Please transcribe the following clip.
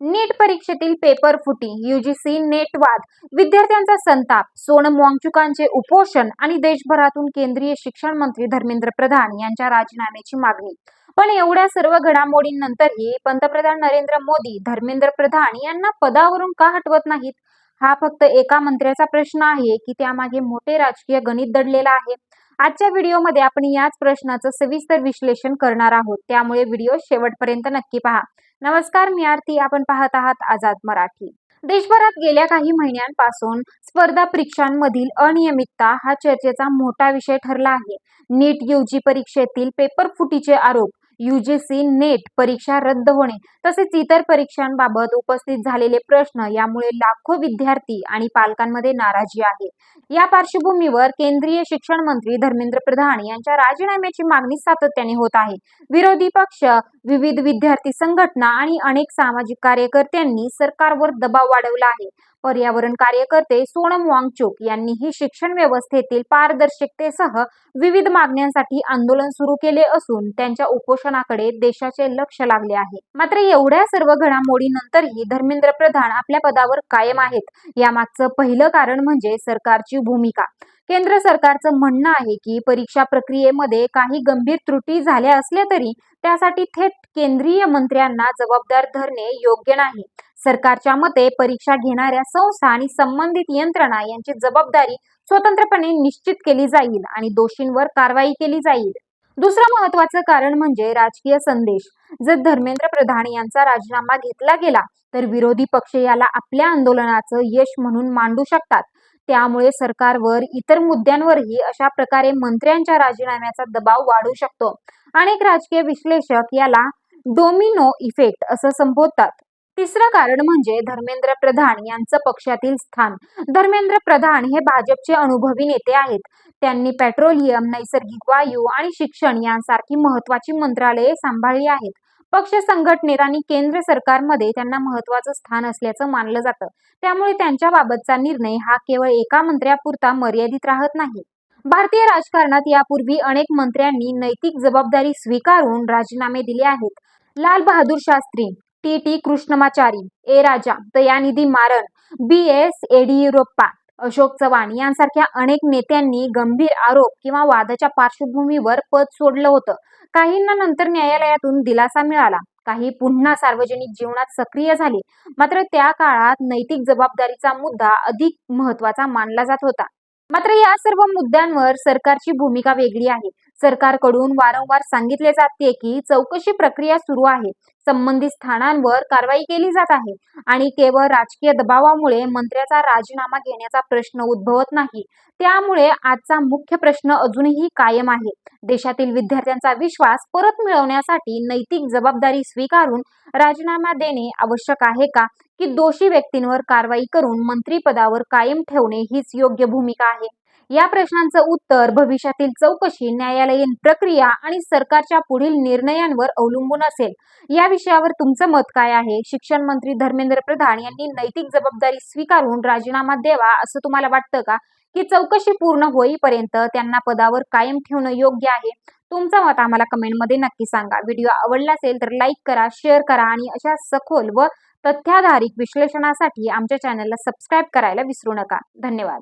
नीट परीक्षेतील पेपर फुटी, UGC net वाद, विद्यार्थ्यांचा संताप, सोनम वांगचुकांचे उपोषण आणि देशभरातून केंद्रीय शिक्षण मंत्री धर्मेंद्र प्रधान यांच्या राजीनाम्याची मागणी. पण एवढ्या सर्व घडामोडींनंतरही पंतप्रधान नरेंद्र मोदी धर्मेंद्र प्रधान यांना पदावरून का हटवत नाहीत? हा फक्त एका मंत्र्याचा प्रश्न आहे की त्यामागे मोठे राजकीय गणित दडलेलं आहे? आजच्या व्हिडिओमध्ये आपण याच प्रश्नाचं सविस्तर विश्लेषण करणार आहोत, त्यामुळे व्हिडिओ शेवटपर्यंत नक्की पहा. नमस्कार, मी आरती. आपण पाहत आहात आझाद मराठी. देशभरात गेल्या काही महिन्यांपासून स्पर्धा परीक्षांमधील अनियमितता हा चर्चेचा मोठा विषय ठरला आहे. नीट यूजी परीक्षेतील पेपर फुटीचे आरोप, यूजीसी नेट परीक्षा रद्द होणे तसेच इतर परीक्षांबाबत उपस्थित झालेले प्रश्न यामुळे लाखो विद्यार्थी आणि पालकांमध्ये नाराजी आहे. या पार्श्वभूमीवर केंद्रीय शिक्षण मंत्री धर्मेंद्र प्रधान यांच्या राजीनाम्याची मागणी सातत्याने होत आहे. विरोधी पक्ष, विविध विद्यार्थी संघटना आणि अनेक सामाजिक कार्यकर्त्यांनी सरकारवर दबाव वाढवला आहे. पर्यावरण कार्यकर्ते सोनम वांगचुक यांनीही शिक्षण व्यवस्थेतील पारदर्शकतेसह विविध मागण्यांसाठी आंदोलन सुरू केले असून त्यांच्या उपोषणाकडे देशाचे लक्ष लागले आहे. मात्र एवढ्या सर्व घडामोडींनंतरही धर्मेंद्र प्रधान आपल्या पदावर कायम आहेत. यामागचं पहिलं कारण म्हणजे सरकारची भूमिका. केंद्र सरकारचं म्हणणं आहे की परीक्षा प्रक्रियेमध्ये काही गंभीर त्रुटी झाल्या असल्या तरी त्यासाठी थेट केंद्रीय मंत्र्यांना जबाबदार धरणे योग्य नाही. सरकारच्या मते परीक्षा घेणाऱ्या संस्था आणि संबंधित यंत्रणा यांची जबाबदारी स्वतंत्रपणे निश्चित केली जाईल आणि दोषींवर कारवाई केली जाईल. दुसरं महत्त्वाचं कारण म्हणजे राजकीय संदेश. जर धर्मेंद्र प्रधान यांचा राजीनामा घेतला गेला तर विरोधी पक्ष याला आपल्या आंदोलनाचं यश म्हणून मांडू शकतात. त्यामुळे सरकारवर इतर मुद्द्यांवरही अशा प्रकारे मंत्र्यांच्या राजीनाम्याचा दबाव वाढू शकतो. अनेक राजकीय विश्लेषक याला डोमिनो इफेक्ट असं संबोधतात. तिसरं कारण म्हणजे धर्मेंद्र प्रधान यांचं पक्षातील स्थान. धर्मेंद्र प्रधान हे भाजपचे अनुभवी नेते आहेत. त्यांनी पेट्रोलियम, नैसर्गिक वायू आणि शिक्षण यांसारखी महत्त्वाची मंत्रालये सांभाळली आहेत. पक्ष संघटनेत आणि केंद्र सरकारमध्ये त्यांना महत्त्वाचं स्थान असल्याचं मानलं जातं. त्यामुळे त्यांच्याबाबतचा निर्णय हा केवळ एका मंत्र्यापुरता मर्यादित राहत नाही. भारतीय राजकारणात यापूर्वी अनेक मंत्र्यांनी नैतिक जबाबदारी स्वीकारून राजीनामे दिले आहेत. लाल बहादूर शास्त्री, टी कृष्णमाचारी, ए राजा, दयानिधी मारन, बी.एस. येडियुरप्पा, अशोक चव्हाण यांसारख्या अनेक नेत्यांनी गंभीर आरोप किंवा वादाच्या पार्श्वभूमीवर पद सोडलं होतं. काहींना नंतर न्यायालयातून दिलासा मिळाला, काही पुन्हा सार्वजनिक जीवनात सक्रिय झाले. मात्र त्या काळात नैतिक जबाबदारीचा मुद्दा अधिक महत्त्वाचा मानला जात होता. मात्र या सर्व मुद्द्यांवर सरकारची भूमिका वेगळी आहे. सरकारकडून वारंवार सांगितले जाते की चौकशी प्रक्रिया सुरू आहे, संबंधित स्थानांवर कारवाई केली जात आहे आणि केवळ राजकीय दबावामुळे मंत्र्याचा राजीनामा घेण्याचा प्रश्न उद्भवत नाही. त्यामुळे आजचा मुख्य प्रश्न अजूनही कायम आहे. देशातील विद्यार्थ्यांचा विश्वास परत मिळवण्यासाठी नैतिक जबाबदारी स्वीकारून राजीनामा देणे आवश्यक आहे का, की दोषी व्यक्तींवर कारवाई करून मंत्रिपदावर कायम ठेवणे हीच योग्य भूमिका आहे? या प्रश्नांचं उत्तर भविष्यातील चौकशी, न्यायालयीन प्रक्रिया आणि सरकारच्या पुढील निर्णयांवर अवलंबून असेल. या विषयावर तुमचं मत काय आहे? शिक्षण मंत्री धर्मेंद्र प्रधान यांनी नैतिक जबाबदारी स्वीकारून राजीनामा द्यावा असं तुम्हाला वाटतं का, की चौकशी पूर्ण होईपर्यंत त्यांना पदावर कायम ठेवणं योग्य आहे? तुमचं मत आम्हाला कमेंटमध्ये नक्की सांगा. व्हिडिओ आवडला असेल तर लाईक करा, शेअर करा आणि अशा सखोल व तथ्याधारित विश्लेषणासाठी आमच्या चॅनलला सबस्क्राईब करायला विसरू नका. धन्यवाद.